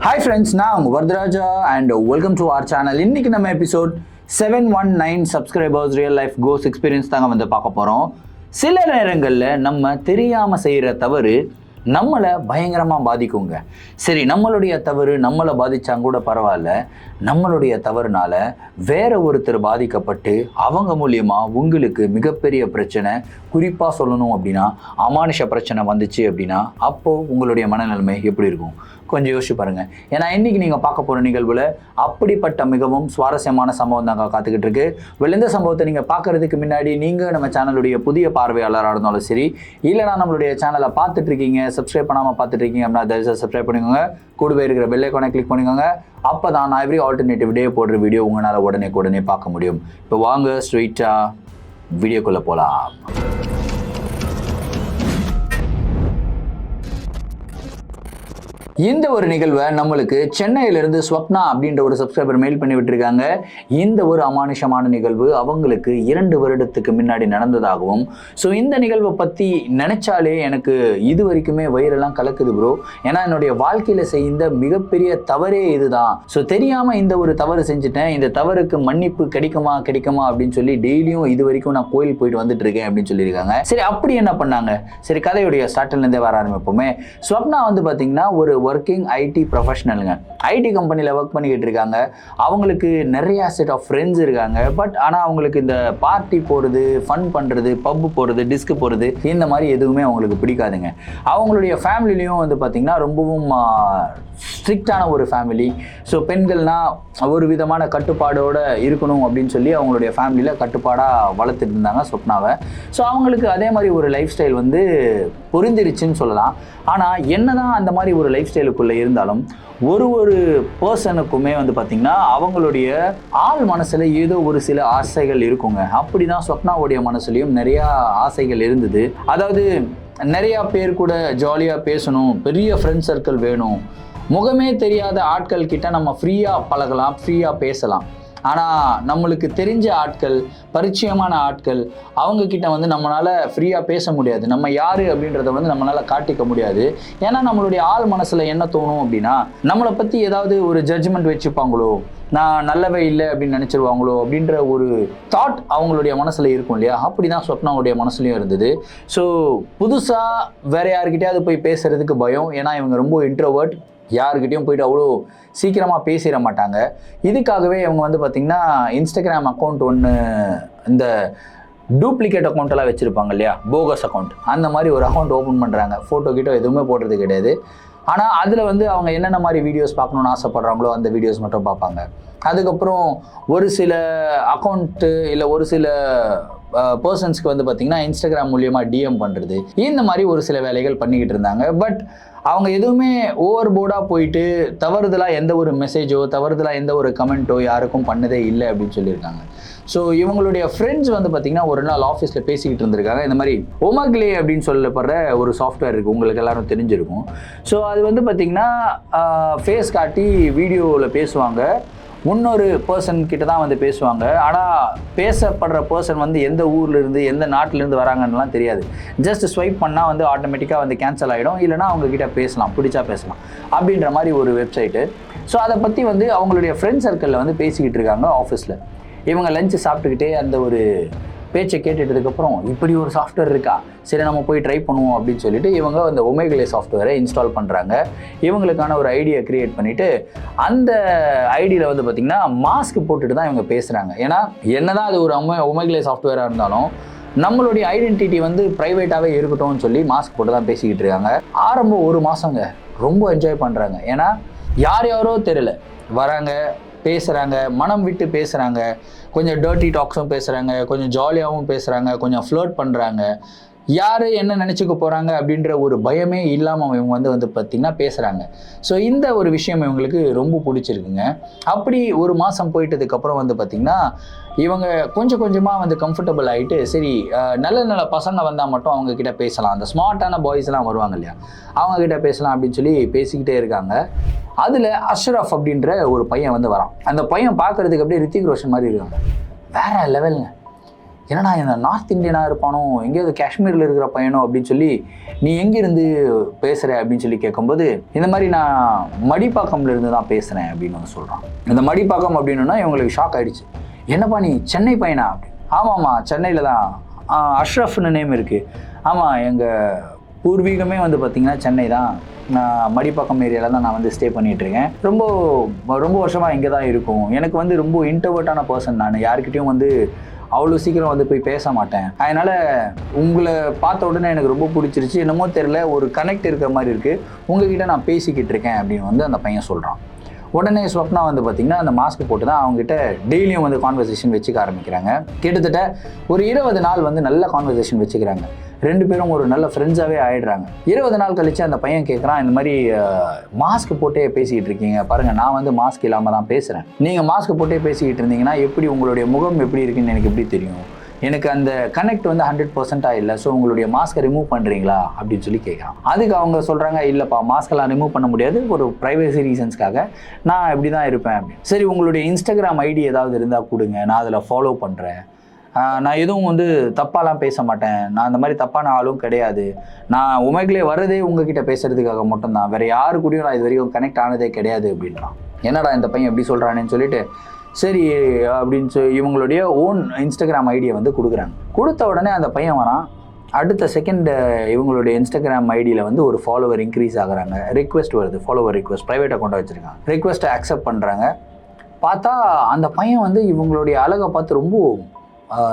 Hi friends, நான் உங்க Varadaraja and welcome to our channel. இன்னைக்கு நம்ம episode 719 subscribers real life ghost experience தாங்க வந்து பார்க்க போறோம். சில நேரங்களில் நம்ம தெரியாம செய்யற தவறு நம்மளை பயங்கரமாக பாதிக்குங்க. சரி, நம்மளுடைய தவறு நம்மளை பாதிச்சாங்க கூட பரவாயில்ல, நம்மளுடைய தவறுனால வேற ஒருத்தர் பாதிக்கப்பட்டு அவங்க மூலியமாக உங்களுக்கு மிகப்பெரிய பிரச்சனை, குறிப்பாக சொல்லணும் அப்படின்னா அமானுஷ பிரச்சனை வந்துச்சு அப்படின்னா அப்போது உங்களுடைய மனநிலைமை எப்படி இருக்கும் கொஞ்சம் யோசிச்சு பாருங்கள். ஏன்னா இன்றைக்கி நீங்கள் பார்க்க போகிற நிகழ்வில் அப்படிப்பட்ட மிகவும் சுவாரஸ்யமான சம்பவம் தாங்க காத்துக்கிட்டு இருக்கு. இந்த சம்பவத்தை நீங்கள் பார்க்குறதுக்கு முன்னாடி நீங்கள் நம்ம சேனலுடைய புதிய பார்வையாளராக இருந்தாலும் சரி, இல்லைனா நம்மளுடைய சேனலை பார்த்துட்டு இருக்கீங்க, சப்ஸ்கிரைப் பண்ணாமல் பார்த்துட்டு இருக்கீங்க அப்படின்னா தயவுசெய்து சப்ஸ்கிரைப் பண்ணிக்கோங்க. கூடவே இருக்கிற பெல் ஐகானை கிளிக் பண்ணிக்கோங்க. அப்போ தான் நான் எவ்ரி ஆல்டர்னேட்டிவ் டே போடுற வீடியோ உங்களால் உடனே பார்க்க முடியும். இப்போ வாங்க ஸ்ட்ரெயிட்டாக வீடியோக்குள்ளே போகலாம். இந்த ஒரு நிகழ்வை நம்மளுக்கு சென்னையிலிருந்து ஸ்வப்னா அப்படின்ற ஒரு சப்ஸ்கிரைபர் மெயில் பண்ணி விட்டுருக்காங்க. இந்த ஒரு அமானுஷமான நிகழ்வு அவங்களுக்கு 2 வருடத்துக்கு முன்னாடி நடந்ததாகவும், ஸோ இந்த நிகழ்வை பற்றி நினைச்சாலே எனக்கு இது வரைக்குமே வயிறெல்லாம் கலக்குது ப்ரோ. ஏன்னா என்னுடைய வாழ்க்கையில் செய்த மிகப்பெரிய தவறே இதுதான். ஸோ தெரியாமல் இந்த ஒரு தவறு செஞ்சுட்டேன், இந்த தவறுக்கு மன்னிப்பு கிடைக்குமா அப்படின்னு சொல்லி டெய்லியும் இது வரைக்கும் நான் கோயில் போயிட்டு வந்துட்டு இருக்கேன் அப்படின்னு சொல்லியிருக்காங்க. சரி, அப்படி என்ன பண்ணாங்க? சரி, கதையுடைய ஸ்டார்ட்லேருந்தே வர ஆரம்பிப்போமே. ஸ்வப்னா வந்து பார்த்தீங்கன்னா ஒரு ஒர்க்கிங் ஐடி ப்ரொஃபஷனலுங்க. ஐடி கம்பெனியில் ஒர்க் பண்ணிக்கிட்டு இருக்காங்க. அவங்களுக்கு நிறைய செட் ஆஃப் ஃப்ரெண்ட்ஸ் இருக்காங்க. பட் ஆனால் அவங்களுக்கு இந்த பார்ட்டி போகிறது, ஃபன் பண்ணுறது, பப்பு போகிறது, டிஸ்க் போகிறது, இந்த மாதிரி எதுவுமே அவங்களுக்கு பிடிக்காதுங்க. அவங்களுடைய ஃபேமிலிலையும் வந்து பார்த்திங்கன்னா ரொம்பவும் ஸ்ட்ரிக்டான ஒரு ஃபேமிலி. ஸோ பெண்கள்னால் ஒரு விதமான கட்டுப்பாடோடு இருக்கணும் அப்படின்னு சொல்லி அவங்களுடைய ஃபேமிலியில் கட்டுப்பாடாக வளர்த்துட்டு இருந்தாங்க ஸ்வப்னாவை. ஸோ அவங்களுக்கு அதே மாதிரி ஒரு லைஃப் ஸ்டைல் வந்து பொருந்திருச்சுன்னு சொல்லலாம். ஆனால் என்னதான் அந்த மாதிரி ஒரு லைஃப் ஸ்டைலுக்குள்ளே இருந்தாலும் ஒரு பர்சனுக்குமே வந்து பார்த்திங்கன்னா அவங்களுடைய ஆள் மனசில் ஏதோ ஒரு சில ஆசைகள் இருக்குங்க. அப்படி தான் ஸ்வப்னாவுடைய மனசுலையும் நிறையா ஆசைகள் இருந்தது. அதாவது நிறையா பேர் கூட ஜாலியாக பேசணும், பெரிய ஃப்ரெண்ட் சர்க்கிள் வேணும், முகமே தெரியாத ஆட்கள் கிட்ட நம்ம ஃப்ரீயாக பழகலாம், ஃப்ரீயாக பேசலாம். ஆனால் நம்மளுக்கு தெரிஞ்ச ஆட்கள், பரிச்சயமான ஆட்கள், அவங்கக்கிட்ட வந்து நம்மளால் ஃப்ரீயாக பேச முடியாது. நம்ம யார் அப்படின்றத வந்து நம்மளால் காட்டிக்க முடியாது. ஏன்னா நம்மளுடைய ஆள் மனசில் என்ன தோணும் அப்படின்னா, நம்மளை பற்றி ஏதாவது ஒரு ஜட்ஜ்மெண்ட் வச்சுப்பாங்களோ, நான் நல்லவே இல்லை அப்படின்னு நினச்சிருவாங்களோ அப்படின்ற ஒரு தாட் அவங்களுடைய மனசில் இருக்கும் இல்லையா? அப்படி தான் ஸ்வப்னாவுடைய மனசுலையும் இருந்தது. ஸோ புதுசாக வேறு யாருக்கிட்டையாவது போய் பேசுகிறதுக்கு பயம். ஏன்னா இவங்க ரொம்ப இன்ட்ரோவர்ட், யாருக்கிட்டையும் போயிட்டு அவ்வளோ சீக்கிரமாக பேசிட மாட்டாங்க. இதுக்காகவே இவங்க வந்து பார்த்திங்கன்னா இன்ஸ்டாகிராம் அக்கௌண்ட் ஒன்று, இந்த டூப்ளிகேட் அக்கௌண்ட்டெல்லாம் வச்சுருப்பாங்க இல்லையா, போகஸ் அக்கௌண்ட், அந்த மாதிரி ஒரு அக்கௌண்ட் ஓப்பன் பண்ணுறாங்க. ஃபோட்டோ கிட்டோ எதுவுமே போடுறது கிடையாது. ஆனால் அதில் வந்து அவங்க என்னென்ன மாதிரி வீடியோஸ் பார்க்கணுன்னு ஆசைப்படுறாங்களோ அந்த வீடியோஸ் மட்டும் பார்ப்பாங்க. அதுக்கப்புறம் ஒரு சில அக்கௌண்ட்டு இல்லை ஒரு சில பர்சன்ஸ்க்கு வந்து பார்த்திங்கன்னா இன்ஸ்டாகிராம் மூலியமாக டிஎம் பண்ணுறது, இந்த மாதிரி ஒரு சில வேலைகள் பண்ணிக்கிட்டு இருந்தாங்க. பட் அவங்க எதுவுமே ஓவர் போர்டாக போயிட்டு தவறுதலாக எந்த ஒரு மெசேஜோ, தவறுதலாக எந்த ஒரு கமெண்ட்டோ யாருக்கும் பண்ணதே இல்லை அப்படின்னு சொல்லியிருக்காங்க. ஸோ இவங்களுடைய ஃப்ரெண்ட்ஸ் வந்து பார்த்திங்கன்னா ஒரு நாள் ஆஃபீஸில் பேசிக்கிட்டு இருந்திருக்காங்க. இந்த மாதிரி ஒமக்லே அப்படின்னு சொல்லப்படுற ஒரு சாஃப்ட்வேர் இருக்குது, உங்களுக்கு எல்லாரும் தெரிஞ்சிருக்கும். ஸோ அது வந்து பார்த்திங்கன்னா ஃபேஸ் காட்டி வீடியோவில் பேசுவாங்க, இன்னொரு பர்சன் கிட்ட தான் வந்து பேசுவாங்க. ஆனால் பேசப்படுற பர்சன் வந்து எந்த ஊர்லேருந்து எந்த நாட்டிலேருந்து வராங்கன்னெலாம் தெரியாது. ஜஸ்ட் ஸ்வைப் பண்ணால் வந்து ஆட்டோமேட்டிக்காக வந்து கேன்சல் ஆகிடும், இல்லைனா அவங்கக்கிட்ட பேசலாம், பிடிச்சா பேசலாம் அப்படின்ற மாதிரி ஒரு வெப்சைட்டு. ஸோ அதை பற்றி வந்து அவங்களுடைய ஃப்ரெண்ட் சர்க்கிளில் வந்து பேசிக்கிட்டு இருக்காங்க ஆஃபீஸில். இவங்க லஞ்சு சாப்பிட்டுக்கிட்டே அந்த ஒரு பேச்சை கேட்டுட்டதுக்கப்புறம் இப்படி ஒரு சாஃப்ட்வேர் இருக்கா, சரி நம்ம போய் ட்ரை பண்ணுவோம் அப்படின்னு சொல்லிட்டு இவங்க அந்த ஒமேக்லே சாஃப்ட்வேரை இன்ஸ்டால் பண்ணுறாங்க. இவங்களுக்கான ஒரு ஐடியை க்ரியேட் பண்ணிவிட்டு அந்த ஐடியில் வந்து பார்த்திங்கன்னா மாஸ்க் போட்டுட்டு தான் இவங்க பேசுகிறாங்க. ஏன்னா என்னதான் அது ஒரு ஒமேக்லே சாஃப்ட்வேராக இருந்தாலும் நம்மளுடைய ஐடென்டிட்டி வந்து ப்ரைவேட்டாகவே இருக்கட்டும்னு சொல்லி மாஸ்க் போட்டு தான் பேசிக்கிட்டு இருக்காங்க. ஆரம்பம் 1 மாதங்க ரொம்ப என்ஜாய் பண்ணுறாங்க. ஏன்னா யாரோ தெரியல வராங்க, பேசுகிறாங்க, மனம் விட்டு பேசுகிறாங்க, கொஞ்சம் டர்ட்டி டாக்ஸும் பேசுகிறாங்க, கொஞ்சம் ஜாலியாகவும் பேசுகிறாங்க, கொஞ்சம் ஃப்ளர்ட் பண்ணுறாங்க. யார் என்ன நினச்சிக்க போகிறாங்க அப்படின்ற ஒரு பயமே இல்லாமல் இவங்க வந்து பார்த்திங்கன்னா பேசுகிறாங்க. ஸோ இந்த ஒரு விஷயம் இவங்களுக்கு ரொம்ப பிடிச்சிருக்குங்க. அப்படி 1 மாதம் போயிட்டதுக்கப்புறம் வந்து பார்த்திங்கன்னா இவங்க கொஞ்சம் கொஞ்சமாக வந்து கம்ஃபர்டபுள் ஆகிட்டு, சரி நல்ல பசங்க வந்தால் மட்டும் அவங்கக்கிட்ட பேசலாம், அந்த ஸ்மார்ட்டான பாய்ஸ்லாம் வருவாங்க இல்லையா, அவங்கக்கிட்ட பேசலாம் அப்படின்னு சொல்லி பேசிக்கிட்டே இருக்காங்க. அதில் அஷ்ரஃப் அப்படின்ற ஒரு பையன் வந்து வரான். அந்த பையன் பார்க்குறதுக்கு அப்படியே ரித்திக் ரோஷன் மாதிரி இருக்காங்க. வேறு லெவலுங்க. என்னடா இந்த நார்த் இந்தியனாக இருப்பானோ, எங்கேயாவது காஷ்மீரில் இருக்கிற பையனோ அப்படின்னு சொல்லி, நீ எங்கேருந்து பேசுகிற அப்படின்னு சொல்லி கேட்கும்போது, இந்த மாதிரி நான் மடிப்பாக்கம்ல இருந்து தான் பேசுகிறேன் அப்படின்னு வந்து சொல்கிறான். இந்த மடிப்பாக்கம் அப்படின்னா இவங்களுக்கு ஷாக் ஆகிடுச்சு. என்னப்பா நீ சென்னை பையனா அப்படி? ஆமாம்மா சென்னையில் தான். அஷ்ரஃப்னு நேம் இருக்குது. ஆமாம் எங்கள் பூர்வீகமே வந்து பார்த்திங்கன்னா சென்னை தான். நான் மடிப்பாக்கம் ஏரியாவில் தான் நான் வந்து ஸ்டே பண்ணிகிட்ருக்கேன். ரொம்ப வருஷமாக இங்கே தான் இருக்கும். எனக்கு வந்து ரொம்ப இன்ட்ரோவர்ட்டான பர்சன். நான் யாருக்கிட்டையும் வந்து அவ்வளோ சீக்கிரம் வந்து போய் பேச மாட்டேன். அதனால் உங்களை பார்த்த உடனே எனக்கு ரொம்ப பிடிச்சிருச்சு. என்னமோ தெரில, ஒரு கனெக்ட் இருக்கிற மாதிரி இருக்குது. உங்ககிட்ட நான் பேசிக்கிட்டு இருக்கேன் அப்படின்னு வந்து அந்த பையன் சொல்கிறான். உடனே ஸ்வப்னா வந்து பார்த்திங்கன்னா அந்த மாஸ்க் போட்டு தான் அவங்ககிட்ட டெய்லியும் வந்து கான்வர்சேஷன் வச்சுக்க ஆரம்பிக்கிறாங்க. கிட்டத்தட்ட ஒரு 20 நாள் வந்து நல்ல கான்வர்சேஷன் வச்சுக்கிறாங்க. 2 பேரும் ஒரு நல்ல ஃப்ரெண்ட்ஸாகவே ஆகிடுறாங்க. 20 நாள் கழிச்சு அந்த பையன் கேட்குறான், இந்த மாதிரி மாஸ்க் போட்டே பேசிக்கிட்டு இருக்கீங்க பாருங்கள், நான் வந்து மாஸ்க் இல்லாமல் தான் பேசுகிறேன். நீங்கள் மாஸ்க் போட்டே பேசிக்கிட்டு இருந்தீங்கன்னா எப்படி உங்களுடைய முகம் எப்படி இருக்குன்னு எனக்கு எப்படி தெரியும்? எனக்கு அந்த கனெக்ட் வந்து 100% இல்லை. ஸோ உங்களுடைய மாஸ்க்கை ரிமூவ் பண்ணுறீங்களா அப்படின்னு சொல்லி கேட்குறான். அதுக்கு அவங்க சொல்கிறாங்க, இல்லைப்பா மாஸ்கெல்லாம் ரிமூவ் பண்ண முடியாது, ஒரு ப்ரைவசி ரீசன்ஸ்க்காக நான் இப்படி தான் இருப்பேன் அப்படின்னு. சரி உங்களுடைய இன்ஸ்டாகிராம் ஐடி ஏதாவது இருந்தால் கொடுங்க, நான் அதில் ஃபாலோ பண்ணுறேன். நான் எதுவும் வந்து தப்பாலாம் பேச மாட்டேன், நான் அந்த மாதிரி தப்பான ஆளும் கிடையாது. நான் உமைகளே வர்றதே உங்ககிட்ட பேசுறதுக்காக மட்டும்தான், வேறு யாரு கூடயும் நான் இது வரைக்கும் கனெக்ட் ஆனதே கிடையாது அப்படின்றான். என்னடா இந்த பையன் எப்படி சொல்கிறானேன்னு சொல்லிட்டு சரி அப்படின்னு சொல்லி இவங்களுடைய ஓன் இன்ஸ்டாகிராம் ஐடியை வந்து கொடுக்குறாங்க. கொடுத்த உடனே அந்த பையன் வரான். அடுத்த செகண்ட் இவங்களுடைய இன்ஸ்டாகிராம் ஐடியில் வந்து ஒரு ஃபாலோவர் இன்க்ரீஸ் ஆகுறாங்க. ரிக்வெஸ்ட் வருது, ஃபாலோவர் ரிக்வெஸ்ட், ப்ரைவேட் அக்கௌண்ட்டை வச்சுருக்காங்க. ரிக்வெஸ்ட்டை அக்செப்ட் பண்ணுறாங்க. பார்த்தா அந்த பையன் வந்து இவங்களுடைய அழகை பார்த்து ரொம்ப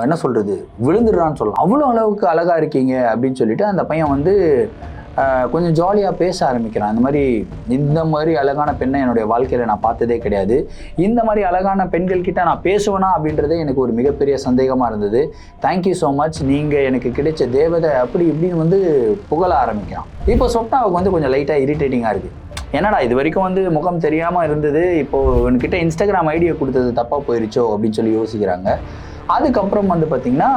என்ன சொல்கிறது விழுந்துடுறான்னு சொல்லலாம். அவ்வளோ அளவுக்கு அழகாக இருக்கீங்க அப்படின்னு சொல்லிட்டு அந்த பையன் வந்து கொஞ்சம் ஜாலியாக பேச ஆரம்பிக்கிறான். இந்த மாதிரி அழகான பெண்ணை என்னுடைய வாழ்க்கையில் நான் பார்த்ததே கிடையாது. இந்த மாதிரி அழகான பெண்கள் கிட்ட நான் பேசுவேனா அப்படின்றதே எனக்கு ஒரு மிகப்பெரிய சந்தேகமாக இருந்தது. தேங்க்யூ ஸோ மச், நீங்கள் எனக்கு கிடைச்ச தேவதை அப்படி இப்படின்னு வந்து புகழ ஆரம்பிக்கிறான். இப்போ ஸ்வப்னாவுக்கு வந்து கொஞ்சம் லைட்டாக இரிட்டேட்டிங்காக இருக்குது. என்னடா இது வரைக்கும் வந்து முகம் தெரியாமல் இருந்தது, இப்போது என்கிட்ட இன்ஸ்டாகிராம் ஐடியை கொடுத்தது தப்பாக போயிருச்சோ அப்படின்னு சொல்லி யோசிக்கிறாங்க. அதுக்கப்புறம் வந்து பார்த்திங்கன்னா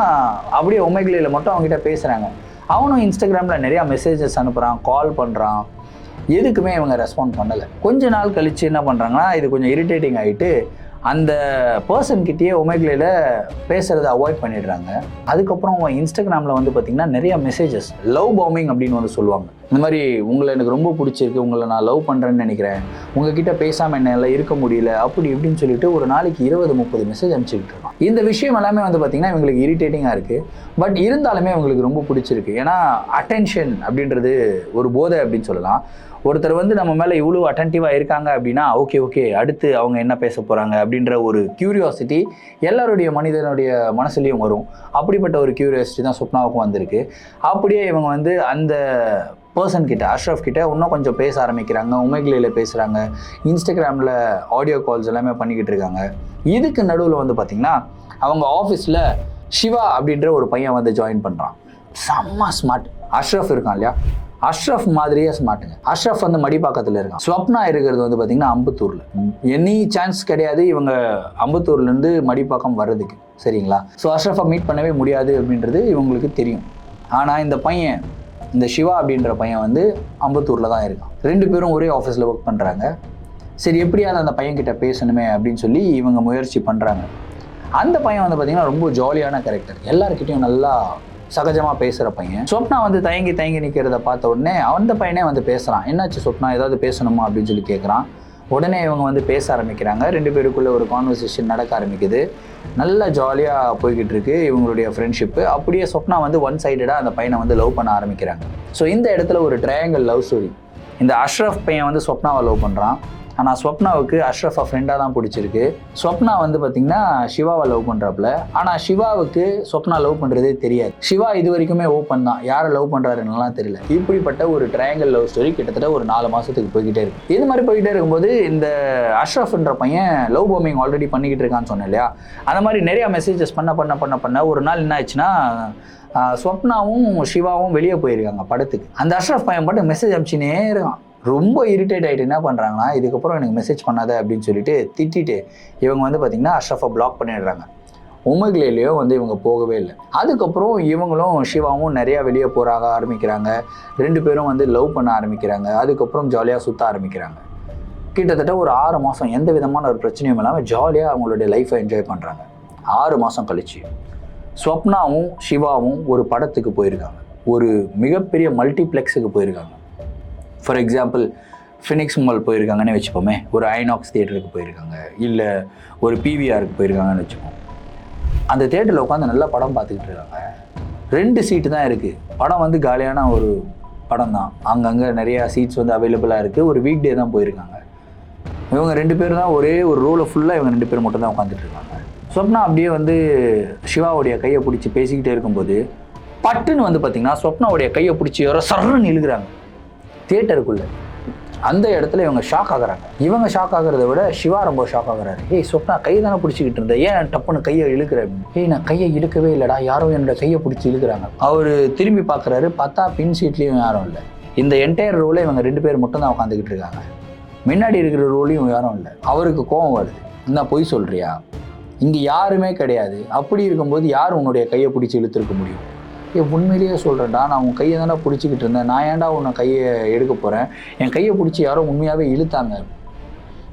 அப்படியே உமைகளில் மட்டும் அவங்ககிட்ட பேசுகிறாங்க. அவனும் இன்ஸ்டாகிராமில் நிறையா மெசேஜஸ் அனுப்புகிறான், கால் பண்ணுறான். எதுக்குமே இவங்க ரெஸ்பாண்ட் பண்ணலை. கொஞ்ச நாள் கழித்து என்ன பண்ணுறாங்கன்னா இது கொஞ்சம் இரிட்டேட்டிங் ஆகிட்டு அந்த பர்சன்கிட்டயே உமைகளில் பேசுகிறத அவாய்ட் பண்ணிடுறாங்க. அதுக்கப்புறம் அவன் இன்ஸ்டாகிராமில் வந்து பார்த்திங்கன்னா நிறைய மெசேஜஸ், லவ் பாம்பிங் அப்படின்னு வந்து சொல்லுவாங்க. இந்த மாதிரி உங்களை எனக்கு ரொம்ப பிடிச்சிருக்கு, உங்களை நான் லவ் பண்ணுறேன்னு நினைக்கிறேன், உங்ககிட்ட பேசாமல் என்னால் இருக்க முடியல அப்படி இப்படின்னு சொல்லிட்டு ஒரு நாளைக்கு 20-30 மெசேஜ் அனுப்பிச்சிக்கிட்டு இருக்கான். இந்த விஷயம் எல்லாமே வந்து பார்த்திங்கன்னா இவங்களுக்கு இரிட்டேட்டிங்காக இருக்குது. பட் இருந்தாலுமே அவங்களுக்கு ரொம்ப பிடிச்சிருக்கு. ஏன்னா அட்டென்ஷன் அப்படின்றது ஒரு போதை அப்படின்னு சொல்லலாம். ஒருத்தர் வந்து நம்ம மேலே இவ்வளோ அட்டென்டிவாக இருக்காங்க அப்படின்னா ஓகே அடுத்து அவங்க என்ன பேச போகிறாங்க அப்படின்ற ஒரு க்யூரியாசிட்டி எல்லாருடைய மனிதனுடைய மனசுலேயும் வரும். அப்படிப்பட்ட ஒரு க்யூரியாசிட்டி தான் ஸ்வப்னாவுக்கும் வந்திருக்கு. அப்படியே இவங்க வந்து அந்த பர்சன் கிட்ட, அஷ்ரஃப் கிட்ட இன்னும் கொஞ்சம் பேச ஆரம்பிக்கிறாங்க. உமைகளில் பேசுகிறாங்க, இன்ஸ்டாகிராமில் ஆடியோ கால்ஸ் எல்லாமே பண்ணிக்கிட்டு இருக்காங்க. இதுக்கு நடுவில் வந்து பார்த்திங்கன்னா அவங்க ஆஃபீஸில் சிவா அப்படின்ற ஒரு பையன் வந்து ஜாயின் பண்ணுறான். செம்ம ஸ்மார்ட். அஷ்ரஃப் இருக்கான் இல்லையா, அஷ்ரஃப் மாதிரியே ஸ்மார்ட்டுங்க. அஷ்ரஃப் வந்து மடிப்பாக்கத்தில் இருக்கான். ஸ்வப்னா இருக்கிறது வந்து பார்த்திங்கன்னா அம்பத்தூரில். எனி சான்ஸ் கிடையாது இவங்க அம்பத்தூர்லேருந்து மடிப்பாக்கம் வர்றதுக்கு, சரிங்களா? ஸோ அஷ்ரஃபை மீட் பண்ணவே முடியாது அப்படின்றது இவங்களுக்கு தெரியும். ஆனால் இந்த பையன், இந்த சிவா அப்படின்ற பையன் வந்து அம்பத்தூரில் தான் இருக்கான். 2 பேரும் ஒரே ஆஃபீஸில் ஒர்க் பண்ணுறாங்க. சரி எப்படியாவது அந்த பையன்கிட்ட பேசணுமே அப்படின்னு சொல்லி இவங்க முயற்சி பண்ணுறாங்க. அந்த பையன் வந்து பார்த்திங்கன்னா ரொம்ப ஜாலியான கேரக்டர், எல்லாருக்கிட்டையும் நல்லா சகஜமாக பேசுகிற பையன். ஸ்வப்னா வந்து தயங்கி நிற்கிறத பார்த்த உடனே அந்த பையனே வந்து பேசுகிறான். என்னாச்சு ஸ்வப்னா, ஏதாவது பேசணுமா அப்படின்னு சொல்லி கேட்குறான். உடனே இவங்க வந்து பேச ஆரம்பிக்கிறாங்க. 2 பேருக்குள்ளே ஒரு கான்வர்சேஷன் நடக்க ஆரம்பிக்குது. நல்லா ஜாலியாக போய்கிட்டு இருக்கு இவங்களுடைய ஃப்ரெண்ட்ஷிப்பு. அப்படியே ஸ்வப்னா வந்து ஒன் சைடடாக அந்த பையனை வந்து லவ் பண்ண ஆரம்பிக்கிறாங்க. ஸோ இந்த இடத்துல ஒரு ட்ரையாங்கிள் லவ் ஸ்டோரி. இந்த அஷ்ரஃப் பையன் வந்து ஸ்வப்னாவை லவ் பண்ணுறான். ஆனால் ஸ்வப்னாவுக்கு அஷ்ரஃபை ஃப்ரெண்டாக தான் பிடிச்சிருக்கு. ஸ்வப்னா வந்து பார்த்திங்கன்னா சிவாவை லவ் பண்ணுறாப்புல. ஆனால் சிவாவுக்கு ஸ்வப்னா லவ் பண்ணுறதே தெரியாது. சிவா இது வரைக்குமே ஓப்பன் தான், யாரை லவ் பண்ணுறாருன்னெலாம் தெரியல. இப்படிப்பட்ட ஒரு ட்ரையாங்கிள் லவ் ஸ்டோரி கிட்டத்தட்ட ஒரு 4 மாதத்துக்கு போய்கிட்டே இருக்கு. இது மாதிரி போய்கிட்டே இருக்கும்போது இந்த அஷ்ரஃப்ன்ற பையன் லவ் பாம்பிங் ஆல்ரெடி பண்ணிக்கிட்டு இருக்கான்னு சொன்னேன் இல்லையா, அந்த மாதிரி நிறையா மெசேஜஸ் பண்ண ஒரு நாள் என்ன ஆச்சுன்னா ஸ்வப்னாவும் சிவாவும் வெளியே போயிருக்காங்க படத்துக்கு. அந்த அஷ்ரஃப் பையன் பாட்டு மெசேஜ் அனுப்பிச்சினே இருக்கான். ரொம்ப இரிட்டேட் ஆகிட்டு என்ன பண்ணுறாங்கன்னா, இதுக்கப்புறம் எனக்கு மெசேஜ் பண்ணாத அப்படின்னு சொல்லிட்டு திட்டிட்டு இவங்க வந்து பார்த்திங்கன்னா அஷ்ரஃபை பிளாக் பண்ணிடுறாங்க. உமைகளிலேயோ வந்து இவங்க போகவே இல்லை. அதுக்கப்புறம் இவங்களும் சிவாவும் நிறையா வெளியே போகிறாங்க ஆரம்பிக்கிறாங்க. 2 பேரும் வந்து லவ் பண்ண ஆரம்பிக்கிறாங்க. அதுக்கப்புறம் ஜாலியாக சுற்ற ஆரம்பிக்கிறாங்க. கிட்டத்தட்ட ஒரு 6 மாதம் எந்த விதமான ஒரு பிரச்சனையும் இல்லாமல் ஜாலியாக அவங்களுடைய லைஃப்பை என்ஜாய் பண்ணுறாங்க. 6 மாதம் கழிச்சு ஸ்வப்னாவும் சிவாவும் ஒரு படத்துக்கு போயிருக்காங்க, ஒரு மிகப்பெரிய மல்டிப்ளெக்ஸுக்கு போயிருக்காங்க. ஃபார் எக்ஸாம்பிள் ஃபினிக்ஸ் மால் போயிருக்காங்கன்னு வச்சுப்போமே, ஒரு ஐநாக்ஸ் தியேட்டருக்கு போயிருக்காங்க, இல்லை ஒரு பிவிஆருக்கு போயிருக்காங்கன்னு வச்சுப்போம். அந்த தியேட்டரில் உட்காந்து நல்லா படம் பார்த்துக்கிட்டு இருக்காங்க. 2 சீட்டு தான் இருக்குது. படம் வந்து காலியான ஒரு படம் தான், அங்கங்கே நிறையா சீட்ஸ் வந்து அவைலபிளாக இருக்குது. ஒரு வீக் டே தான் போயிருக்காங்க. இவங்க 2 பேர் தான் ஒரே ஒரு ரோலை ஃபுல்லாக இவங்க 2 பேர் மட்டும் தான் உட்காந்துட்டு இருக்காங்க. ஸ்வப்னா அப்படியே வந்து சிவாவுடைய கையை பிடிச்சி பேசிக்கிட்டே இருக்கும்போது பட்டுன்னு வந்து பார்த்திங்கன்னா ஸ்வப்னாவுடைய கையை பிடிச்சி யாரோ சர்றன்னு இழுக்கிறாங்க தியேட்டருக்குள்ளே. அந்த இடத்துல இவங்க ஷாக் ஆகுறாங்க. இவங்க ஷாக் ஆகிறத விட சிவா ரொம்ப ஷாக் ஆகுறாரு. ஏய் ஸ்வப்னா, கையை தானே பிடிச்சிக்கிட்டு இருந்தேன், ஏன் டப்புன்னு கையை இழுக்கிறேன்? ஏய் நான் கையை இழுக்கவே இல்லைடா, யாரும் என்னோட கையை பிடிச்சி இழுக்கிறாங்க. அவர் திரும்பி பார்க்குறாரு, பார்த்தா பின் சீட்லேயும் யாரும் இல்லை. இந்த என்டையர் ரோலை இவங்க 2 பேர் மட்டும் தான் உட்காந்துக்கிட்டு இருக்காங்க. முன்னாடி இருக்கிற ரோலையும் யாரும் இல்லை. அவருக்கு கோபம் வருது, என்ன பொய் சொல்கிறியா, இங்கே யாருமே கிடையாது, அப்படி இருக்கும்போது யார் உன்னுடைய கையை பிடிச்சி இழுத்துருக்க முடியும்? உண்மையிலேயே சொல்கிறேன்டா, நான் உன் கையை தானே பிடிச்சிக்கிட்டு இருந்தேன், நான் ஏன்டா உன்னை கையை எடுக்க போகிறேன், என் கையை பிடிச்சி யாரோ உண்மையாகவே இழுத்தாங்க.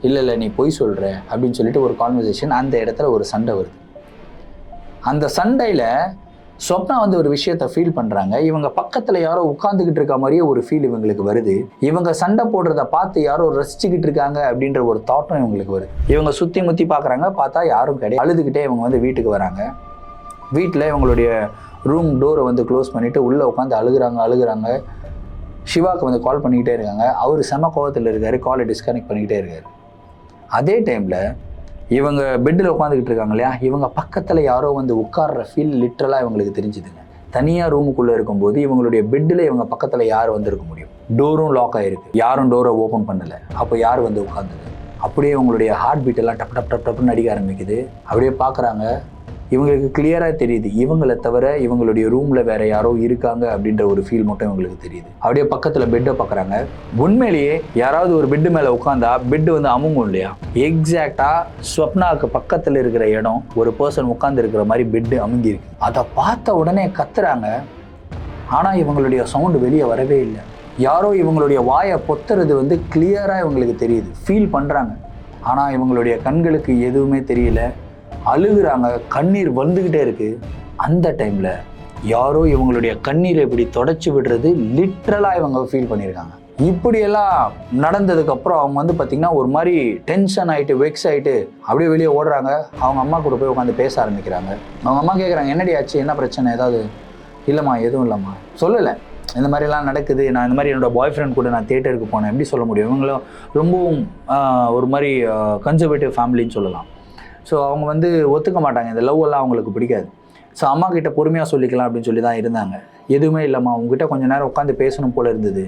இல்லை நீ பொய் சொல்கிற அப்படின்னு சொல்லிட்டு ஒரு கான்வர்சேஷன். அந்த இடத்துல ஒரு சண்டை வருது. அந்த சண்டையில் ஸ்வப்னா வந்து ஒரு விஷயத்தை ஃபீல் பண்ணுறாங்க. இவங்க பக்கத்தில் யாரோ உட்காந்துக்கிட்டு இருக்க மாதிரியே ஒரு ஃபீல் இவங்களுக்கு வருது. இவங்க சண்டை போடுறத பார்த்து யாரோ ரசிச்சுக்கிட்டு இருக்காங்க அப்படின்ற ஒரு தாட்டும் இவங்களுக்கு வருது. இவங்க சுற்றி முற்றி பார்க்குறாங்க, பார்த்தா யாரும் கிடையாது. அழுதுகிட்டே இவங்க வந்து வீட்டுக்கு வராங்க. வீட்டில் இவங்களுடைய ரூம் டோரை வந்து க்ளோஸ் பண்ணிவிட்டு உள்ளே உட்காந்து அழுகுறாங்க. சிவாவுக்கு வந்து கால் பண்ணிக்கிட்டே இருக்காங்க. அவர் செம கோவத்தில் இருக்கார், காலை டிஸ்கனெக்ட் பண்ணிக்கிட்டே இருக்கார். அதே டைமில் இவங்க பெட்டில் உட்காந்துக்கிட்டு இருக்காங்க இல்லையா, இவங்க பக்கத்தில் யாரோ வந்து உட்கார்ற ஃபீல் லிட்ரலாக இவங்களுக்கு தெரிஞ்சுதுங்க. தனியாக ரூமுக்குள்ளே இருக்கும்போது இவங்களுடைய பெட்டில் இவங்க பக்கத்தில் யார் வந்து இருக்க முடியும்? டோரும் லாக் ஆகிருக்கு, யாரும் டோரை ஓப்பன் பண்ணலை. அப்போ யார் வந்து உட்காந்துது? அப்படியே இவங்களுடைய ஹார்ட் பீட் எல்லாம் டப் டப் டப் டப்னு அடிக்க ஆரம்பிக்குது. அப்படியே பார்க்குறாங்க, இவங்களுக்கு கிளியராக தெரியுது இவங்களை தவிர இவங்களுடைய ரூமில் வேறு யாரோ இருக்காங்க அப்படின்ற ஒரு ஃபீல் மட்டும் இவங்களுக்கு தெரியுது. அப்படியே பக்கத்தில் பெட்டை பார்க்குறாங்க. உண்மையிலேயே யாராவது ஒரு பெட்டு மேலே உட்காந்தா பெட்டு வந்து அமுங்கும் இல்லையா, எக்ஸாக்டாக ஸ்வப்னாவுக்கு பக்கத்தில் இருக்கிற இடம் ஒரு பர்சன் உட்காந்து இருக்கிற மாதிரி பெட்டு அமுங்கியிருக்கு. அதை பார்த்த உடனே கத்துறாங்க. ஆனால் இவங்களுடைய சவுண்டு வெளியே வரவே இல்லை. யாரோ இவங்களுடைய வாயை பொத்துறது வந்து கிளியராக இவங்களுக்கு தெரியுது, ஃபீல் பண்ணுறாங்க. ஆனால் இவங்களுடைய கண்களுக்கு எதுவுமே தெரியல. அழுகுறாங்க, கண்ணீர் வந்துக்கிட்டே இருக்குது. அந்த டைமில் யாரோ இவங்களுடைய கண்ணீரை இப்படி தொடச்சி விடுறது லிட்ரலாக இவங்க ஃபீல் பண்ணியிருக்காங்க. இப்படியெல்லாம் நடந்ததுக்கப்புறம் அவங்க வந்து பார்த்திங்கன்னா ஒரு மாதிரி டென்ஷன் ஆகிட்டு வெக்ஸ் ஆகிட்டு அப்படியே வெளியே ஓடுறாங்க. அவங்க அம்மா கூட போய் உட்காந்து பேச ஆரம்பிக்கிறாங்க. அவங்க அம்மா கேட்குறாங்க, என்னடி ஆச்சு, என்ன பிரச்சனை? ஏதாவது? இல்லைம்மா, எதுவும் இல்லைம்மா, சொல்லலை, இந்த மாதிரிலாம் நடக்குது, நான் இந்த மாதிரி என்னோடய பாய் ஃப்ரெண்ட் கூட நான் தியேட்டருக்கு போனேன், எப்படி சொல்ல முடியும்? இவங்களும் ரொம்பவும் ஒரு மாதிரி கன்சர்வேட்டிவ் ஃபேமிலின்னு சொல்லலாம். ஸோ அவங்க வந்து ஒத்துக்க மாட்டாங்க, இந்த லவ் எல்லாம் அவங்களுக்கு பிடிக்காது. ஸோ அம்மா கிட்ட பொறுமையாக சொல்லிக்கலாம் அப்படின்னு சொல்லி தான் இருந்தாங்க. எதுவுமே இல்லைம்மா, உங்ககிட்ட கொஞ்சம் நேரம் உட்காந்து பேசணும் போல் இருந்தது.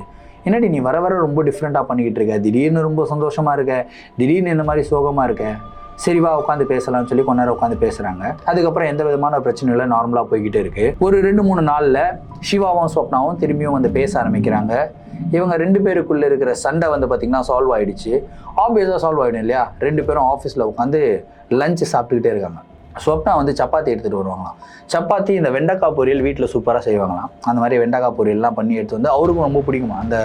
என்னடி நீ வர ரொம்ப டிஃப்ரெண்ட்டாக பண்ணிக்கிட்டு இருக்க, திடீர்னு ரொம்ப சந்தோஷமாக இருக்க, திடீர்னு இந்த மாதிரி சோகமாக இருக்க, சரி வா உட்காந்து பேசலாம்னு சொல்லி கொஞ்ச நேரம் உட்காந்து பேசுகிறாங்க. அதுக்கப்புறம் எந்த விதமான பிரச்சனையும் இல்லை, நார்மலாக போய்கிட்டே இருக்குது. ஒரு 2-3 நாளில் சிவாவும் ஸ்வப்னாவும் திரும்பியும் வந்து பேச ஆரம்பிக்கிறாங்க. இவங்க 2 பேருக்குள்ளே இருக்கிற சண்டை வந்து பார்த்திங்கன்னா சால்வ் ஆகிடுச்சு. ஆப்வியஸாக சால்வ் ஆகிடும் இல்லையா. 2 பேரும் ஆஃபீஸில் உட்காந்து லஞ்சு சாப்பிட்டுக்கிட்டே இருக்காங்க. ஸ்வப்னா வந்து சப்பாத்தி எடுத்துகிட்டு வருவாங்களாம். சப்பாத்தி இந்த வெண்டைக்காய் பொரியல் வீட்டில் சூப்பராக செய்வாங்களாம். அந்த மாதிரி வெண்டைக்காய் பொரியல்லாம் பண்ணி எடுத்து வந்து அவருக்கும் ரொம்ப பிடிக்குமா. அந்த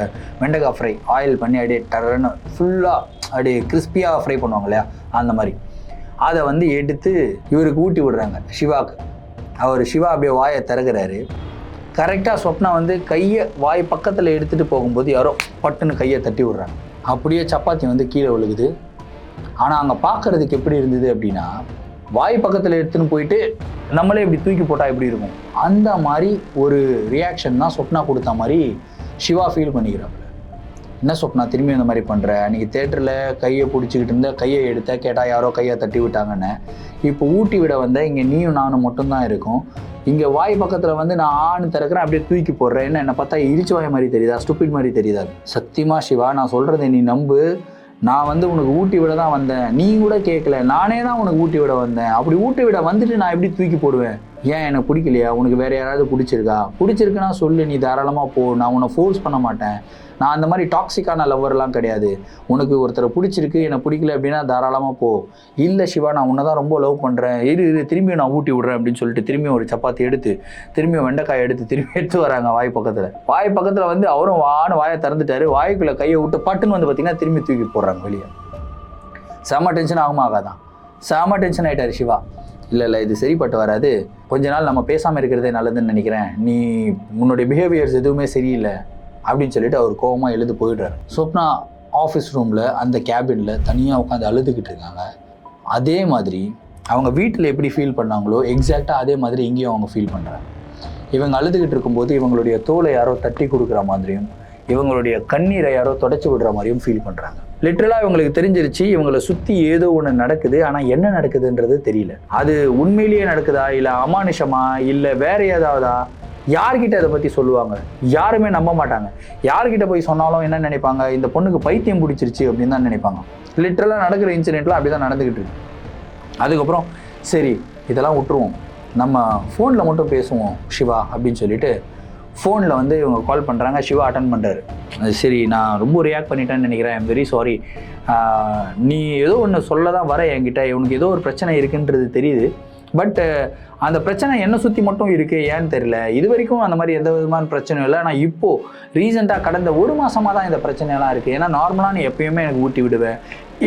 வெண்டைக்காய் ஃப்ரை ஆயில் பண்ணி அப்படியே டர்ன்னு ஃபுல்லாக அப்படியே கிறிஸ்பியாக ஃப்ரை பண்ணுவாங்க இல்லையா, அந்த மாதிரி அதை வந்து எடுத்து இவருக்கு ஊட்டி விடுறாங்க சிவாவுக்கு. அவர் சிவா அப்படியே வாயை திறக்கிறாரு. கரெக்டாக ஸ்வப்னா வந்து கையை வாய் பக்கத்தில் எடுத்துகிட்டு போகும்போது யாரோ பட்டுன்னு கையை தட்டி விடுறாங்க. அப்படியே சப்பாத்தி வந்து கீழே விழுகுது. ஆனால் அங்கே பார்க்குறதுக்கு எப்படி இருந்தது அப்படின்னா, வாய் பக்கத்தில் எடுத்துன்னு போயிட்டு நம்மளே இப்படி தூக்கி போட்டால் எப்படி இருக்கும், அந்த மாதிரி ஒரு ரியாக்ஷன் தான் ஸ்வப்னா கொடுத்த மாதிரி சிவா ஃபீல் பண்ணிக்கிறாங்க. என்ன ஸ்வப்னா திரும்பி இந்த மாதிரி பண்ணுற, அன்றைக்கி தேட்டரில் கையை பிடிச்சிக்கிட்டு இருந்த கையை எடுத்த கேட்டால் யாரோ கையை தட்டி விட்டாங்கன்னு, இப்போ ஊட்டி விட வந்த இங்கே நீயும் நானும் மட்டும்தான் இருக்கும், இங்கே வாய் பக்கத்தில் வந்து நான் ஆணு திறக்கிறேன் அப்படியே தூக்கி போடுறேன், என்னை பார்த்தா இரிச்சு வாய் மாதிரி தெரியுதா, ஸ்டூபிட் மாதிரி தெரியுதா? சத்தியமாக சிவா நான் சொல்கிறத நீ நம்பு, நான் வந்து உனக்கு ஊட்டி விட தான் வந்தேன், நீ கூட கேட்கல, நானே தான் உனக்கு ஊட்டி விட வந்தேன். அப்படி ஊட்டி விட வந்துட்டு நான் எப்படி தூக்கி போடுவேன்? ஏன் எனக்கு பிடிக்கலையா? உனக்கு வேறு யாராவது பிடிச்சிருக்குன்னா சொல்லு, நீ தாராளமாக போ, நான் உன்னை ஃபோர்ஸ் பண்ண மாட்டேன். நான் அந்த மாதிரி டாக்ஸிக்கான லவ்வர்லாம் கிடையாது. உனக்கு ஒருத்தரை பிடிச்சிருக்கு, எனக்கு பிடிக்கல அப்படின்னா தாராளமாக போ. இல்லை சிவா நான் உன்னை தான் ரொம்ப லவ் பண்ணுறேன், இரு திரும்பியும் நான் ஊட்டி விட்றேன் அப்படின்னு சொல்லிட்டு திரும்பியும் ஒரு சப்பாத்தி எடுத்து திரும்பியும் வெண்டைக்காய் எடுத்து திரும்பி எடுத்து வராங்க வாய் பக்கத்தில் வந்து அவரும் வாயை திறந்துட்டாரு. வாய்க்குள்ளே கையை விட்டு பட்டுன்னு வந்து பார்த்திங்கன்னா திரும்பி தூக்கி போடுறாங்க வெளியே. செம்ம டென்ஷன் ஆகுமா ஆகாதான்? செம்ம டென்ஷன் ஆகிட்டார் சிவா. இல்லை இது சரிப்பட்டு வராது, கொஞ்ச நாள் நம்ம பேசாமல் இருக்கிறதே நல்லதுன்னு நினைக்கிறேன், நீ உன்னுடைய பிஹேவியர்ஸ் எதுவுமே சரியில்லை அப்படின்னு சொல்லிட்டு அவர் கோவமாக எழுந்து போயிடுறாரு. சொப்னா ஆஃபீஸ் ரூமில் அந்த கேபினில் தனியாக உட்காந்து அழுதுகிட்டு இருக்காங்க. அதே மாதிரி அவங்க வீட்டில் எப்படி ஃபீல் பண்ணாங்களோ எக்ஸாக்டாக அதே மாதிரி இங்கேயும் அவங்க ஃபீல் பண்ணுறாங்க. இவங்க அழுதுகிட்டு இருக்கும்போது இவங்களுடைய தோலை யாரோ தட்டி கொடுக்குற மாதிரியும் இவங்களுடைய கண்ணீரை யாரோ தொடச்சி விடுற மாதிரியும் ஃபீல் பண்ணுறாங்க. லிட்டரலாக இவங்களுக்கு தெரிஞ்சிருச்சு இவங்களை சுற்றி ஏதோ ஒன்று நடக்குது, ஆனால் என்ன நடக்குதுன்றது தெரியல. அது உண்மையிலேயே நடக்குதா, இல்லை அமானுஷமா, இல்லை வேற ஏதாவதா, யார்கிட்ட அதை பற்றி சொல்லுவாங்க? யாருமே நம்ப மாட்டாங்க. யார்கிட்ட போய் சொன்னாலும் என்ன நினைப்பாங்க, இந்த பொண்ணுக்கு பைத்தியம் பிடிச்சிருச்சு அப்படின்னு தான் நினைப்பாங்க. லிட்டரலாக நடக்கிற இன்சிடென்ட்லாம் அப்படி தான் நடந்துக்கிட்டு இருக்கு. அதுக்கப்புறம் சரி இதெல்லாம் விட்டுருவோம், நம்ம ஃபோனில் மட்டும் பேசுவோம் சிவா அப்படின்னு சொல்லிட்டு ஃபோனில் வந்து இவங்க கால் பண்ணுறாங்க. சிவா அட்டன் பண்ணுறாரு. சரி நான் ரொம்ப ரியாக்ட் பண்ணிட்டேன்னு நினைக்கிறேன், ஐம் வெரி சாரி, நீ ஏதோ ஒன்று சொல்ல தான் வர என்கிட்ட, உனக்கு ஏதோ ஒரு பிரச்சனை இருக்குன்றது தெரியுது, பட் அந்த பிரச்சனை என்னை சுற்றி மட்டும் இருக்குது, ஏன்னு தெரியல, இது வரைக்கும் அந்த மாதிரி எந்த விதமான பிரச்சனையும் இல்லை, ஆனால் இப்போது ரீசெண்டாக கடந்த 1 மாதமாக தான் இந்த பிரச்சனையெல்லாம் இருக்குது. ஏன்னா நார்மலாக நீ எப்பயுமே எனக்கு ஊட்டி விடுவேன்,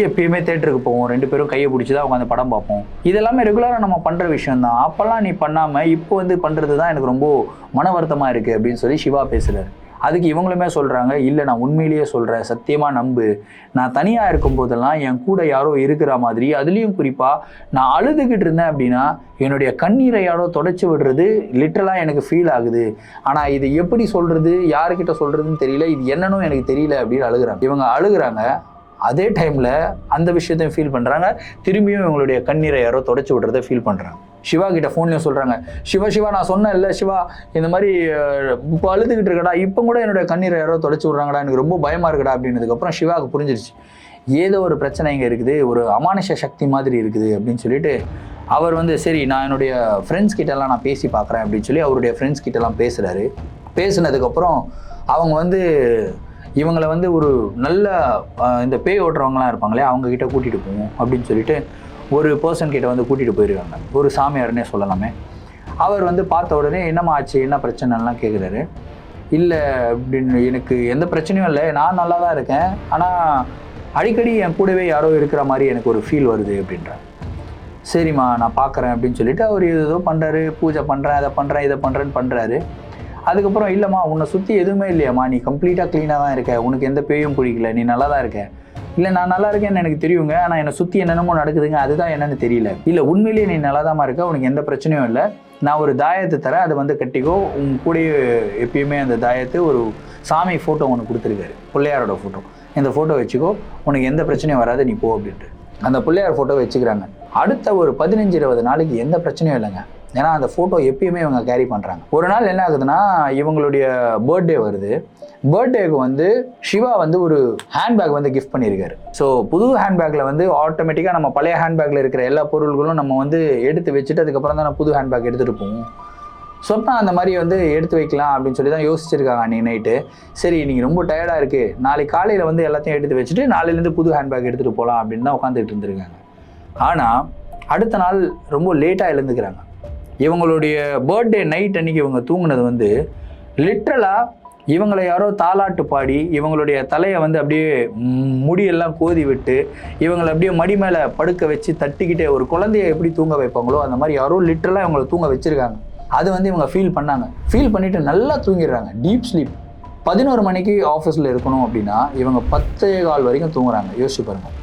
எப்பயுமே தேட்டருக்கு போவோம், 2 பேரும் கையை பிடிச்சி தான் உட்காந்து படம் பார்ப்போம், இதெல்லாமே ரெகுலராக நம்ம பண்ணுற விஷயம் தான், அப்போல்லாம் நீ பண்ணாமல் இப்போ வந்து பண்ணுறது தான் எனக்கு ரொம்ப மன வருத்தமாக இருக்குது அப்படின்னு சொல்லி சிவா பேசுகிறார். அதுக்கு இவங்களுமே சொல்கிறாங்க, இல்லை நான் உண்மையிலேயே சொல்கிறேன், சத்தியமாக நம்பு, நான் தனியாக இருக்கும்போதெல்லாம் என் கூட யாரோ இருக்கிற மாதிரி, அதுலேயும் குறிப்பாக நான் அழுதுகிட்டு இருந்தேன் அப்படின்னா என்னுடைய கண்ணீரை யாரோ தொடச்சி விடுறது லிட்டரலாக எனக்கு ஃபீல் ஆகுது, ஆனால் இது எப்படி சொல்கிறது, யாருக்கிட்ட சொல்கிறதுன்னு தெரியல, இது என்னன்னு எனக்கு தெரியல அப்படின்னு அழுகுறாங்க. இவங்க அழுகுறாங்க, அதே டைமில் அந்த விஷயத்தையும் ஃபீல் பண்ணுறாங்க, திரும்பியும் இவங்களுடைய கண்ணீரை யாரோ தொடச்சி விடுறதை ஃபீல் பண்ணுறாங்க. சிவா கிட்ட ஃபோன்லையும் சொல்கிறாங்க, சிவா நான் சொன்னேன் இல்லை சிவா, இந்த மாதிரி இப்போ அழுதுகிட்டு இருக்கடா, இப்போ கூட என்னுடைய கண்ணீரை யாரோ தொடச்சி விட்றாங்கடா, எனக்கு ரொம்ப பயமாக இருக்குடா அப்படின்னதுக்கப்புறம் சிவாவுக்கு புரிஞ்சிருச்சு ஏதோ ஒரு பிரச்சனை இங்கே இருக்குது, ஒரு அமானுஷ சக்தி மாதிரி இருக்குது அப்படின்னு சொல்லிட்டு அவர் வந்து சரி நான் என்னுடைய ஃப்ரெண்ட்ஸ் கிட்டலாம் நான் பேசி பார்க்குறேன் அப்படின்னு சொல்லி அவருடைய ஃப்ரெண்ட்ஸ் கிட்டலாம் பேசுகிறாரு. பேசுனதுக்கப்புறம் அவங்க வந்து இவங்களை வந்து ஒரு நல்ல இந்த பேய் ஓட்டுறவங்களாம் இருப்பாங்களே அவங்கக்கிட்ட கூட்டிகிட்டு போவோம் அப்படின்னு சொல்லிட்டு ஒரு பர்சன் கிட்ட வந்து கூட்டிகிட்டு போயிருக்காங்க, ஒரு சாமியார்னே சொல்லலாமே. அவர் வந்து பார்த்த உடனே என்னம்மா ஆச்சு, என்ன பிரச்சனைலாம் கேட்குறாரு. இல்லை அப்படின்னு, எனக்கு எந்த பிரச்சனையும் இல்லை, நான் நல்லா தான் இருக்கேன், ஆனால் அடிக்கடி என் கூடவே யாரோ இருக்கிற மாதிரி எனக்கு ஒரு ஃபீல் வருது அப்படின்றார். சரிம்மா நான் பார்க்குறேன் அப்படின்னு சொல்லிட்டு அவர் ஏதோ பண்ணுறாரு, பூஜை பண்ணுறேன், அதை பண்ணுறேன், இதை பண்ணுறேன்னு பண்ணுறாரு. அதுக்கப்புறம் இல்லைம்மா உன்னை சுற்றி எதுவுமே இல்லையாம்மா, நீ கம்ப்ளீட்டாக க்ளீனாக தான் இருக்க, உனக்கு எந்த பேயும் பிடிக்கல, நீ நல்லா தான் இருக்க. இல்லை நான் நல்லா இருக்கேன்னு எனக்கு தெரியுங்க, ஆனால் என்னை சுற்றி என்னென்னமோ நடக்குதுங்க, அதுதான் என்னென்னு தெரியல. இல்லை உண்மையிலேயே நீ நல்லா தான் இருக்க, உனக்கு எந்த பிரச்சனையும் இல்லை, நான் ஒரு தாயத்தை தரேன், அதை வந்து கட்டிக்கோ, உன் கூடயே எப்பயுமே அந்த தாயத்தை ஒரு சாமி ஃபோட்டோ ஒன்று கொடுத்துருக்காரு, பிள்ளையாரோட ஃபோட்டோ, இந்த ஃபோட்டோ வச்சுக்கோ, உனக்கு எந்த பிரச்சனையும் வராது, நீ போ அப்படின்ட்டு அந்த பிள்ளையார் ஃபோட்டோ வச்சுக்கிறாங்க. அடுத்த ஒரு 15-20 நாளைக்கு எந்த பிரச்சனையும் இல்லைங்க, ஏன்னா அந்த ஃபோட்டோ எப்பயுமே இவங்க கேரி பண்ணுறாங்க. ஒரு நாள் என்ன ஆகுதுன்னா இவங்களுடைய பர்த்டே வருது. பர்த்டேக்கு வந்து சிவா வந்து ஒரு ஹேண்ட்பேக் வந்து கிஃப்ட் பண்ணியிருக்காரு. ஸோ புது ஹேண்ட்பேக்கில் வந்து ஆட்டோமேட்டிக்காக நம்ம பழைய ஹேண்ட்பேக்கில் இருக்கிற எல்லா பொருள்களும் நம்ம வந்து எடுத்து வச்சுட்டு அதுக்கப்புறம் தான் புது ஹேண்ட்பேக் எடுத்துகிட்டு போவோம். சொன்னா அந்த மாதிரி வந்து எடுத்து வைக்கலாம் அப்படின்னு சொல்லி தான் யோசிச்சிருக்காங்க அன்றைக்கி நைட்டு. சரி நீங்கள் ரொம்ப டயர்டாக இருக்குது, நாளைக்கு காலையில் வந்து எல்லாத்தையும் எடுத்து வச்சுட்டு நாளையிலேருந்து புது ஹேண்ட்பேக் எடுத்துகிட்டு போகலாம் அப்படின்னு தான் உட்காந்துட்டு இருந்திருக்காங்க. ஆனால் அடுத்த நாள் ரொம்ப லேட்டாக எழுந்துக்கிறாங்க. இவங்களுடைய பர்த்டே நைட் அன்றைக்கி இவங்க தூங்குனது வந்து லிட்ரலாக இவங்களை யாரோ தாலாட்டு பாடி இவங்களுடைய தலையை வந்து அப்படியே முடியெல்லாம் கோதி விட்டு இவங்களை அப்படியே மடி மேலே படுக்க வச்சு தட்டிக்கிட்டே ஒரு குழந்தைய எப்படி தூங்க வைப்பாங்களோ அந்த மாதிரி யாரோ லிட்ரலாக இவங்களை தூங்க வச்சுருக்காங்க. அது வந்து இவங்க ஃபீல் பண்ணாங்க. ஃபீல் பண்ணிவிட்டு நல்லா தூங்கிடுறாங்க, டீப் ஸ்லீப். 11 மணிக்கு ஆஃபீஸில் இருக்கணும் அப்படின்னா இவங்க 10:15 வரைக்கும் தூங்குறாங்க. யோசிச்சு பாருங்கள்.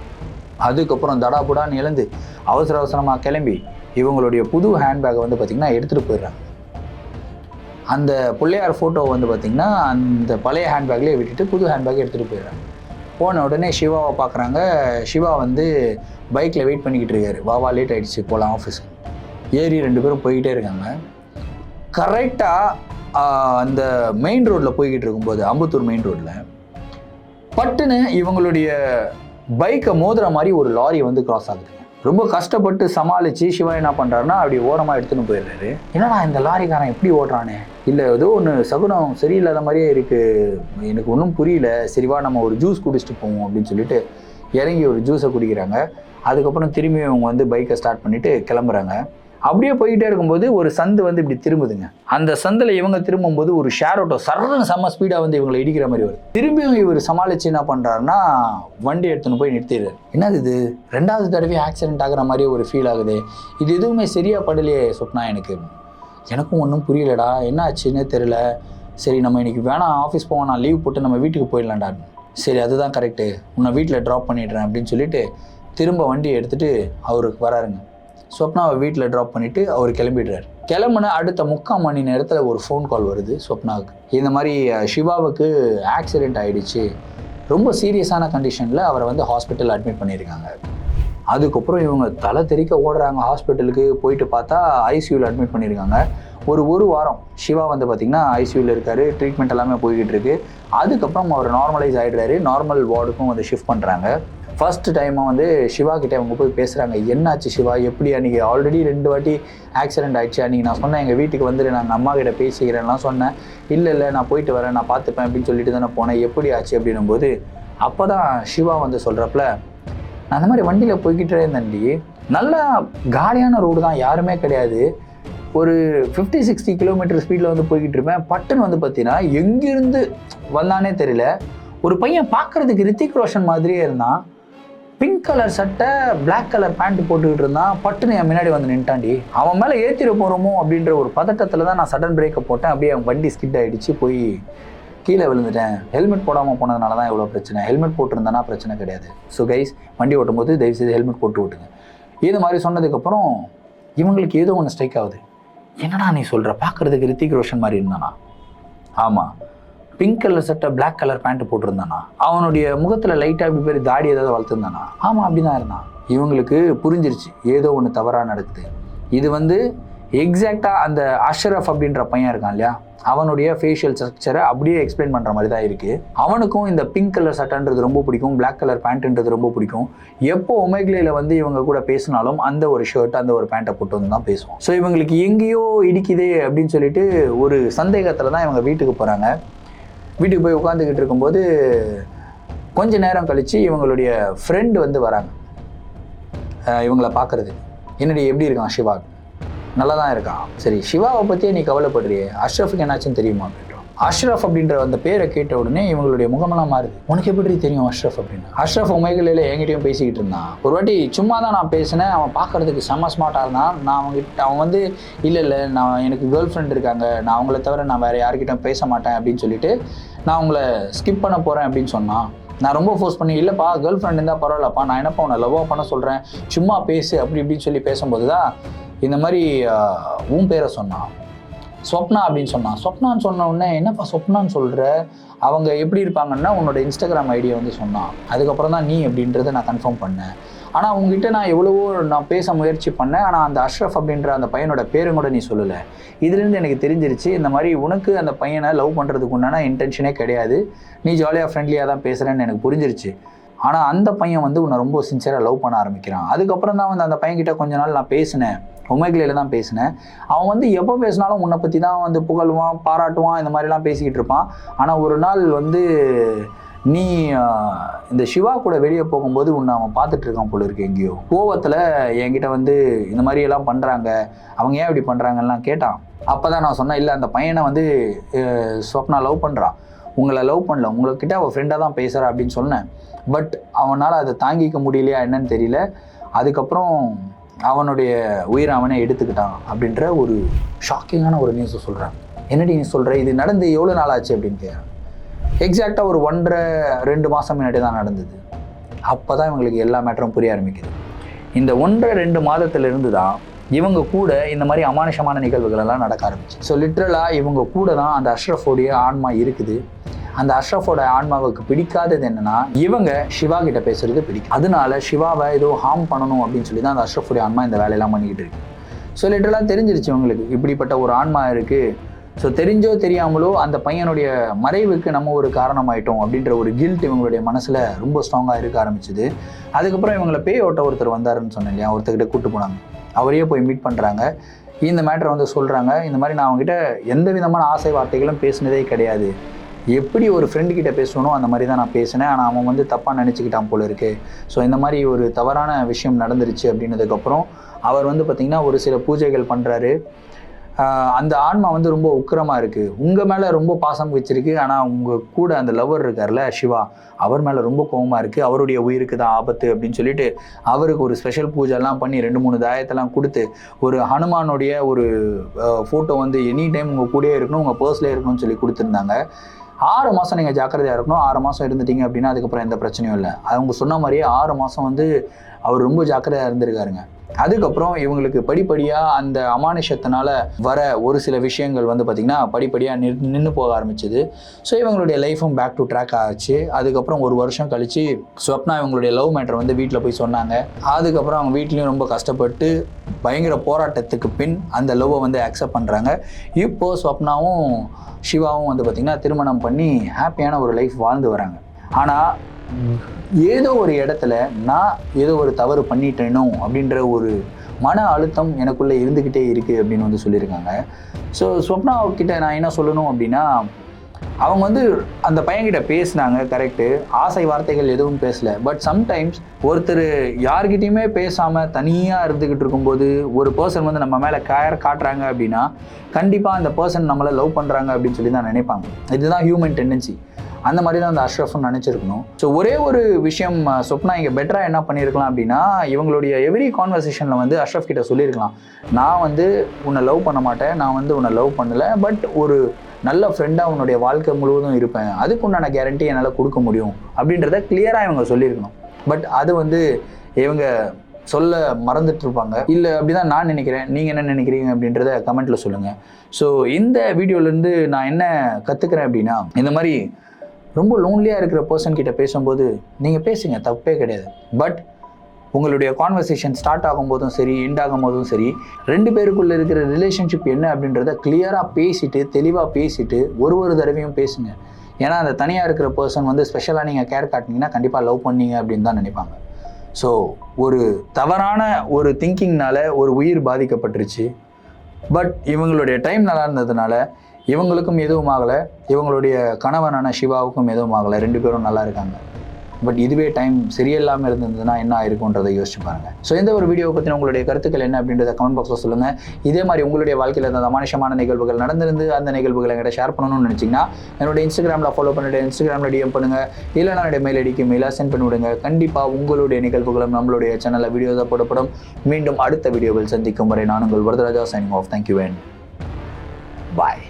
அதுக்கப்புறம் தடாபுடான்னு எழுந்து அவசர அவசரமாக கிளம்பி இவங்களுடைய புது ஹேண்ட்பேக்கை வந்து பார்த்திங்கன்னா எடுத்துகிட்டு போயிடுறாங்க. அந்த பிள்ளையார் ஃபோட்டோ வந்து பார்த்திங்கன்னா அந்த பழைய ஹேண்ட்பேக்லேயே விட்டுட்டு புது ஹேண்ட்பேக்கை எடுத்துகிட்டு போயிடுறாங்க. போன உடனே சிவாவை பார்க்குறாங்க. சிவா வந்து பைக்கில் வெயிட் பண்ணிக்கிட்டு இருக்காரு. வா லேட் ஆகிடுச்சு போகலாம் ஆஃபீஸுக்கு. ஏறி 2 பேரும் போய்கிட்டே இருக்காங்க. கரெக்டாக அந்த மெயின் ரோட்டில் போய்கிட்டு இருக்கும்போது அம்பத்தூர் மெயின் ரோட்டில் பட்டுன்னு இவங்களுடைய பைக்கை மோதுற மாதிரி ஒரு லாரி வந்து கிராஸ் ஆகுது. ரொம்ப கஷ்டப்பட்டு சமாளித்து சிவா என்ன பண்ணுறாருன்னா அப்படி ஓரமாக எடுத்துன்னு போயிடுறாரு. என்னடா இந்த லாரிக்காரன் எப்படி ஓடுறானே, இல்லை ஏதோ ஒன்று சகுனம் சரியில்லாத மாதிரியே இருக்குது, எனக்கு ஒன்றும் புரியல, சரிவா நம்ம ஒரு ஜூஸ் குடிச்சிட்டு போவோம் அப்படின்னு சொல்லிட்டு இறங்கி ஒரு ஜூஸை குடிக்கிறாங்க. அதுக்கப்புறம் திரும்பி அவங்க வந்து பைக்கை ஸ்டார்ட் பண்ணிவிட்டு கிளம்புறாங்க. அப்படியே போயிட்டே இருக்கும்போது ஒரு சந்து வந்து இப்படி திரும்புதுங்க. அந்த சந்தில் இவங்க திரும்பும்போது ஒரு ஷேர் ஆட்டோ சர்றன்னு செம்ம ஸ்பீடாக வந்து இவங்களை இடிக்கிற மாதிரி வருது. திரும்பியும் இவர் சமாளித்து என்ன பண்ணுறாருன்னா வண்டி எடுத்துன்னு போய் நிறுத்திடுறாரு. என்னது இது, 2வது தடவை ஆக்சிடென்ட் ஆகிற மாதிரி ஒரு ஃபீல் ஆகுது, இது எதுவுமே சரியாக படலையே சொப்னா, எனக்கும் ஒன்றும் புரியலடா, என்ன ஆச்சுன்னே தெரியல. சரி நம்ம இன்னைக்கு வேணாம், ஆஃபீஸ் போவோம், நான் லீவ் போட்டு நம்ம வீட்டுக்கு போயிடலாம்டா. சரி அதுதான் கரெக்டு, உன்னை வீட்டில் ட்ராப் பண்ணிடுறேன் அப்படின்னு சொல்லிட்டு திரும்ப வண்டியை எடுத்துகிட்டு அவருக்கு வராருங்க. ஸ்வப்னாவை வீட்டில் ட்ராப் பண்ணிவிட்டு அவர் கிளம்பிடுறாரு. கிளம்புன அடுத்த 3/4 மணி நேரத்தில் ஒரு ஃபோன் கால் வருது ஸ்வப்னாவுக்கு. இந்த மாதிரி சிவாவுக்கு ஆக்சிடெண்ட் ஆகிடுச்சு, ரொம்ப சீரியஸான கண்டிஷனில் அவரை வந்து ஹாஸ்பிட்டல் அட்மிட் பண்ணியிருக்காங்க. அதுக்கப்புறம் இவங்க தலை தெறிக்க ஓடுறாங்க ஹாஸ்பிட்டலுக்கு. போயிட்டு பார்த்தா ஐசியூவில் அட்மிட் பண்ணியிருக்காங்க. ஒரு வாரம் சிவா வந்து பார்த்திங்கன்னா ஐசியூவில் இருக்கார், ட்ரீட்மெண்ட் எல்லாமே போய்கிட்டு இருக்கு. அதுக்கப்புறம் அவர் நார்மலைஸ் ஆகிடுறாரு, நார்மல் வார்டுக்கும் வந்து ஷிஃப்ட் பண்ணுறாங்க. ஃபர்ஸ்ட் டைமாக வந்து சிவா கிட்டே அவங்க போய் பேசுகிறாங்க. என்னாச்சு சிவா, எப்படி அன்றைக்கி ஆல்ரெடி 2 வாட்டி ஆக்சிடென்ட் ஆகிடுச்சு, அன்றைக்கி நான் சொன்னேன் எங்கள் வீட்டுக்கு வந்துட்டு நாங்கள் அம்மா கிட்ட பேசிக்கிறேன்லாம் சொன்னேன். இல்லை நான் போயிட்டு வரேன், நான் பார்த்துப்பேன் அப்படின்னு சொல்லிட்டு தானே போனேன், எப்படி ஆச்சு அப்படின்னும்போது அப்போ தான் சிவா வந்து சொல்கிறப்பல, நான் அந்த மாதிரி வண்டியில் போய்கிட்டே இருந்தேன்டி, நல்லா காலியான ரோடு தான், யாருமே கிடையாது, ஒரு 50-60 கிலோமீட்டர் ஸ்பீடில் வந்து போய்கிட்டு இருப்பேன். பட்டுன்னு வந்து பார்த்தீங்கன்னா எங்கேருந்து வந்தானே தெரியல, ஒரு பையன் பார்க்குறதுக்கு ரித்திக் ரோஷன் மாதிரியே இருந்தான், பிங்க் கலர் சட்டை பிளாக் கலர் பேண்ட் போட்டுக்கிட்டு இருந்தான், பட்டுன்னு என் முன்னாடி வந்து நின்ட்டாண்டி. அவன் மேலே ஏற்றிட போகிறோமோ அப்படின்ற ஒரு பதட்டத்தில் தான் நான் சடன் பிரேக்கை போட்டேன். அப்படியே அவன் வண்டி ஸ்கிட் ஆகிடுச்சு, போய் கீழே விழுந்துட்டேன். ஹெல்மெட் போடாமல் போனதுனால தான் இவ்வளோ பிரச்சனை, ஹெல்மெட் போட்டிருந்தேன்னா பிரச்சனை கிடையாது. ஸோ கைஸ், வண்டி ஓட்டும் போது தயவுசெய்து ஹெல்மெட் போட்டு விட்டுங்க. இது மாதிரி சொன்னதுக்கப்புறம் இவங்களுக்கு ஏதோ ஒன்று ஸ்ட்ரைக் ஆகுது. என்னடா நீ சொல்கிற, பார்க்குறதுக்கு ரித்திக் ரோஷன் மாதிரி இருந்தானா? ஆமாம். பிங்க் கலர் சட்டை பிளாக் கலர் பேண்ட் போட்டிருந்தானா? அவனுடைய முகத்தில் லைட்டாக இப்படி பேர் தாடி ஏதாவது வளர்த்துருந்தானா? ஆமாம், அப்படி தான் இருந்தான். இவங்களுக்கு புரிஞ்சிருச்சு ஏதோ ஒன்று தவறாக நடக்குது. இது வந்து எக்ஸாக்டாக அந்த அஷ்ரஃப் அப்படின்ற பையன் இருக்கான் இல்லையா, அவனுடைய ஃபேஷியல் ஸ்ட்ரக்சரை அப்படியே எக்ஸ்பிளைன் பண்ணுற மாதிரி தான் இருக்குது. அவனுக்கும் இந்த பிங்க் கலர் சட்டைன்றது ரொம்ப பிடிக்கும், பிளாக் கலர் பேண்ட்டுன்றது ரொம்ப பிடிக்கும். எப்போ ஒமேக்லேயில் வந்து இவங்க கூட பேசினாலும் அந்த ஒரு ஷர்ட் அந்த ஒரு பேண்ட்டை போட்டு வந்து தான் பேசுவோம். ஸோ இவங்களுக்கு எங்கேயோ இடிக்குதே அப்படின்னு சொல்லிட்டு ஒரு சந்தேகத்தில் தான் இவங்க வீட்டுக்கு போகிறாங்க. வீட்டுக்கு போய் உட்காந்துக்கிட்டு இருக்கும்போது கொஞ்ச நேரம் கழித்து இவங்களுடைய ஃப்ரெண்டு வந்து வராங்க இவங்கள பார்க்குறது. என்னடி எப்படி இருக்கான் சிவா? நல்லா தான் இருக்கான். சரி, சிவாவை பற்றியே நீ கவலைப்படுறியே, அஷ்ரஃபுக்கு என்னாச்சுன்னு தெரியுமா அப்படின்றோம். அஷ்ரஃப் அப்படின்ற அந்த பேரை கேட்ட உடனே இவங்களுடைய முகமெல்லாம் மாறுது. உனக்கு எப்படி தெரியும் அஷ்ரஃப் அப்படின்னு? அஷ்ரஃப் ஒமேகலையில் என்கிட்டயும் பேசிக்கிட்டு இருந்தான். ஒரு வாட்டி சும்மா தான் நான் பேசினேன், அவன் பார்க்குறதுக்கு செம்ம ஸ்மார்ட்டாக இருந்தான். அவன் வந்து இல்லை நான் எனக்கு கேர்ள் ஃப்ரெண்ட் இருக்காங்க, நான் அவங்கள தவிர நான் வேறு யார்கிட்ட பேச மாட்டேன் அப்படின்னு சொல்லிட்டு நான் அவங்கள ஸ்கிப் பண்ண போகிறேன் அப்படின்னு சொன்னான். நான் ரொம்ப ஃபோர்ஸ் பண்ணி, இல்லைப்பா கேர்ள் ஃப்ரெண்ட் இருந்தால் பரவாயில்லப்பா, நான் என்னப்பா உன்னை லவ்வாக பண்ண சொல்கிறேன், சும்மா பேசு அப்படி இப்படின்னு சொல்லி பேசும்போது தான் இந்த மாதிரி உன் பேரை சொன்னான், ஸ்வப்னா அப்படின்னு சொன்னான். ஸ்வப்னான்னு சொன்ன உடனே என்னப்பா ஸ்வப்னான்னு சொல்கிற, அவங்க எப்படி இருப்பாங்கன்னா உன்னோட இன்ஸ்டாகிராம் ஐடியை வந்து சொன்னான். அதுக்கப்புறம் தான் நீ அப்படின்றத நான் கன்ஃபார்ம் பண்ணேன். ஆனால் உங்ககிட்ட நான் எவ்வளவோ நான் பேச முயற்சி பண்ணேன், ஆனால் அந்த அஷ்ரஃப் அப்படின்ற அந்த பையனோட பேரும் கூட நீ சொல்லலை. இதுலேருந்து எனக்கு தெரிஞ்சிருச்சு இந்த மாதிரி உனக்கு அந்த பையனை லவ் பண்ணுறதுக்கு உண்டான இன்டென்ஷனே கிடையாது, நீ ஜாலியாக ஃப்ரெண்ட்லியாக தான் பேசுகிறேன்னு எனக்கு புரிஞ்சிருச்சு. ஆனால் அந்த பையன் வந்து உன்னை ரொம்ப சின்சியராக லவ் பண்ண ஆரம்பிக்கிறான். அதுக்கப்புறம் தான் வந்து அந்த பையன்கிட்ட கொஞ்ச நாள் நான் பேசினேன், ஒமேக்லேயில் தான் பேசினேன். அவன் வந்து எப்போ பேசினாலும் உன்னை பற்றி தான் வந்து புகழ்வான், பாராட்டுவான், இந்த மாதிரிலாம் பேசிக்கிட்டு இருப்பான். ஆனால் ஒரு நாள் வந்து நீ இந்த சிவா கூட வெளியே போகும்போது உன்னை அவன் பார்த்துட்டு இருக்கான் போல இருக்கு, எங்கேயோ கோவத்தில் என்கிட்ட வந்து இந்த மாதிரி எல்லாம் பண்ணுறாங்க, அவங்க ஏன் இப்படி பண்ணுறாங்கலாம் கேட்டான். அப்போ தான் நான் சொன்னேன், இல்லை அந்த பையனை வந்து ஸ்வப்னா லவ் பண்ணுறான், உங்களை லவ் பண்ணல, உங்கள்கிட்ட அவள் ஃப்ரெண்டாக தான் பேசுகிறா அப்படின்னு சொன்னேன். பட் அவனால் அதை தாங்கிக்க முடியலையா என்னன்னு தெரியல, அதுக்கப்புறம் அவனுடைய உயிரை அவனே எடுத்துக்கிட்டான் அப்படின்ற ஒரு ஷாக்கிங்கான ஒரு நியூஸை சொல்கிறான். என்னடி நீ சொல்கிற, இது நடந்து எவ்வளோ நாள் ஆச்சு அப்படின்னு கேட்குறேன். எக்ஸாக்டாக ஒரு 1.5-2 மாதம் முன்னாடி தான் நடந்தது. அப்போ தான் இவங்களுக்கு எல்லா மேட்டரும் புரிய ஆரம்பிக்குது. இந்த 1.5-2 மாதத்திலிருந்து தான் இவங்க கூட இந்த மாதிரி அமானுஷமான நிகழ்வுகள் எல்லாம் நடக்க ஆரம்பிச்சு. ஸோ லிட்ரலாக இவங்க கூட தான் அந்த அஷ்ரஃபோடைய ஆன்மா இருக்குது. அந்த அஷ்ரஃபோட ஆன்மாவுக்கு பிடிக்காதது என்னன்னா, இவங்க சிவா கிட்ட பேசுறது பிடிக்கும். அதனால சிவாவை ஏதோ ஹார்ம் பண்ணணும் அப்படின்னு சொல்லி தான் அந்த அஷ்ரஃபோடைய ஆன்மா இந்த வேலையெல்லாம் பண்ணிக்கிட்டு இருக்கு. ஸோ லிட்டரலாக தெரிஞ்சிருச்சு இவங்களுக்கு இப்படிப்பட்ட ஒரு ஆன்மா இருக்குது. ஸோ தெரிஞ்சோ தெரியாமலோ அந்த பையனுடைய மறைவுக்கு நம்ம ஒரு காரணமாயிட்டோம் அப்படின்ற ஒரு கில்ட் இவங்களுடைய மனசில் ரொம்ப ஸ்ட்ராங்காக இருக்க ஆரம்பிச்சுது. அதுக்கப்புறம் இவங்களை பேய் ஓட்ட ஒருத்தர் வந்தாருன்னு சொன்னேன் இல்லையா, ஒருத்தர்கிட்ட கூப்பிட்டு போனாங்க. அவரையே போய் மீட் பண்ணுறாங்க, இந்த மேட்டரை வந்து சொல்கிறாங்க. இந்த மாதிரி நான் அவங்ககிட்ட எந்த விதமான ஆசை வார்த்தைகளும் பேசினதே கிடையாது, எப்படி ஒரு ஃப்ரெண்டுக்கிட்ட பேசணும் அந்த மாதிரி தான் நான் பேசினேன், ஆனால் அவன் வந்து தப்பாக நினச்சிக்கிட்டான் போல இருக்குது. ஸோ இந்த மாதிரி ஒரு தவறான விஷயம் நடந்துருச்சு அப்படின்னதுக்கப்புறம் அவர் வந்து பார்த்திங்கன்னா ஒரு சில பூஜைகள் பண்ணுறாரு. அந்த ஆன்மா வந்து ரொம்ப உக்கிரமாக இருக்குது, உங்கள் மேலே ரொம்ப பாசம் வச்சிருக்கு, ஆனால் உங்கள் கூட அந்த லவ்வர் இருக்கார்ல சிவா, அவர் மேலே ரொம்ப கோவமாக இருக்குது, அவருடைய உயிருக்கு தான் ஆபத்து அப்படின்னு சொல்லிட்டு அவருக்கு ஒரு ஸ்பெஷல் பூஜைலாம் பண்ணி 2-3 தாயத்தெல்லாம் கொடுத்து ஒரு ஹனுமானுடைய ஒரு ஃபோட்டோ வந்து எனி டைம் உங்கள் கூடயே இருக்கணும், உங்கள் பர்ஸ்லேயே இருக்கணும்னு சொல்லி கொடுத்துருந்தாங்க. 6 மாதம் நீங்கள் ஜாக்கிரதையாக இருக்கணும். 6 மாதம் இருந்துட்டீங்க அப்படின்னா அதுக்கப்புறம் எந்த பிரச்சனையும் இல்லை. அவங்க சொன்ன மாதிரியே 6 மாதம் வந்து அவர் ரொம்ப ஜாக்கிரதையாக இருந்திருக்காருங்க. அதுக்கப்புறம் இவங்களுக்கு படிப்படியாக அந்த அமானுஷத்தினால வர ஒரு சில விஷயங்கள் வந்து பார்த்திங்கன்னா படிப்படியாக நின்று போக ஆரம்பிச்சிது. ஸோ இவங்களுடைய லைஃப்பும் பேக் டு ட்ராக் ஆச்சு. அதுக்கப்புறம் 1 வருஷம் கழித்து ஸ்வப்னா இவங்களுடைய லவ் மேட்டர் வந்து வீட்டில் போய் சொன்னாங்க. அதுக்கப்புறம் அவங்க வீட்லேயும் ரொம்ப கஷ்டப்பட்டு பயங்கர போராட்டத்துக்கு பின் அந்த லவ்வை வந்து அக்செப்ட் பண்ணுறாங்க. இப்போது ஸ்வப்னாவும் சிவாவும் வந்து பார்த்திங்கன்னா திருமணம் பண்ணி ஹாப்பியான ஒரு லைஃப் வாழ்ந்து வராங்க. ஆனால் ஏதோ ஒரு இடத்துல நான் ஏதோ ஒரு தவறு பண்ணிட்டேனோ அப்படின்ற ஒரு மன அழுத்தம் எனக்குள்ளே இருந்துக்கிட்டே இருக்குது அப்படின்னு வந்து சொல்லியிருக்காங்க. ஸோ ஸ்வப்னாக்கிட்ட நான் என்ன சொல்லணும் அப்படின்னா, அவங்க வந்து அந்த பையன்கிட்ட பேசினாங்க, கரெக்டு, ஆசை வார்த்தைகள் எதுவும் பேசலை. பட் சம்டைம்ஸ் ஒருத்தர் யார்கிட்டையுமே பேசாமல் தனியாக இருந்துக்கிட்டு இருக்கும்போது ஒரு பர்சன் வந்து நம்ம மேலே கேர் காட்டுறாங்க அப்படின்னா கண்டிப்பாக அந்த பர்சன் நம்மளை லவ் பண்ணுறாங்க அப்படின்னு சொல்லி தான் நினைப்பாங்க. இதுதான் ஹியூமன் டெண்டன்சி. அந்த மாதிரி தான் அந்த அஷ்ரஃப்னு நினச்சிருக்கணும். ஸோ ஒரே ஒரு விஷயம் ஸ்வப்னா இங்கே பெட்டராக என்ன பண்ணியிருக்கலாம் அப்படின்னா, இவங்களுடைய எவ்ரி கான்வர்சேஷனில் வந்து அஷ்ரஃப் கிட்ட சொல்லியிருக்கலாம், நான் வந்து உன்னை லவ் பண்ண மாட்டேன், நான் வந்து உன்னை லவ் பண்ணலை, பட் ஒரு நல்ல ஃப்ரெண்டாக உன்னுடைய வாழ்க்கை முழுவதும் இருப்பேன், அதுக்கு உண்டான கேரண்டி என்னால் கொடுக்க முடியும் அப்படின்றத கிளியராக இவங்க சொல்லியிருக்கணும். பட் அது வந்து இவங்க சொல்ல மறந்துட்டு இருப்பாங்க. இல்லை அப்படிதான் நான் நினைக்கிறேன். நீங்கள் என்ன நினைக்கிறீங்க அப்படின்றத கமெண்ட்டில் சொல்லுங்கள். ஸோ இந்த வீடியோலேருந்து நான் என்ன கற்றுக்கிறேன் அப்படின்னா, இந்த மாதிரி ரொம்ப லோன்லியாக இருக்கிற பர்சன் கிட்ட பேசும்போது நீங்கள் பேசுங்க, தப்பே கிடையாது. பட் உங்களுடைய கான்வர்சேஷன் ஸ்டார்ட் ஆகும்போதும் சரி, எண்ட் ஆகும்போதும் சரி, 2 பேருக்குள்ளே இருக்கிற ரிலேஷன்ஷிப் என்ன அப்படின்றத கிளியராக பேசிட்டு, தெளிவாக பேசிட்டு ஒரு தடவையும் பேசுங்க. ஏன்னா அந்த தனியாக இருக்கிற பர்சன் வந்து ஸ்பெஷலாக நீங்கள் கேர் காட்டினீங்கன்னா கண்டிப்பாக லவ் பண்ணீங்க அப்படின்னு தான் நினைப்பாங்க. ஸோ ஒரு தவறான ஒரு திங்கிங்னால ஒரு உயிர் பாதிக்கப்பட்டுருச்சு. பட் இவங்களுடைய டைம் நல்லா இருந்ததுனால இவங்களுக்கும் எதுவும் ஆகலை, இவங்களுடைய கணவனான சிவாவுக்கும் எதுவும் ஆகலை, 2 பேரும் நல்லா இருக்காங்க. பட் இதுவே டைம் சரியில்லாமல் இருந்ததுன்னா என்ன ஆயிருக்குன்றதை யோசிச்சு பாருங்கள். ஸோ இந்த ஒரு வீடியோவை பற்றின உங்களுடைய கருத்துக்கள் என்ன அப்படின்றத கமெண்ட் பாக்ஸில் சொல்லுங்கள். இதே மாதிரி உங்களுடைய வாழ்க்கையில் இருந்த அமானுஷமான நிகழ்வுகள் நடந்திருந்து அந்த நிகழ்வுகளை என்கிட்ட ஷேர் பண்ணணும்னு நினச்சிங்கன்னா என்னோட இன்ஸ்டாகிராமில் ஃபாலோ பண்ணிவிட்டு இன்ஸ்டாகிராமில் டிஎம் பண்ணுங்கள், இல்லைனா என்னுடைய மெயில் ஐடிக்கு மெயிலாக சென்ட் பண்ணிவிடுங்க. கண்டிப்பாக உங்களுடைய நிகழ்வுகளும் நம்மளுடைய சேனலில் வீடியோஸாக போடப்படும். மீண்டும் அடுத்த வீடியோவில் சந்திக்கும் வரை நான் உங்கள் Varadaraja, signing off. Thank you and bye.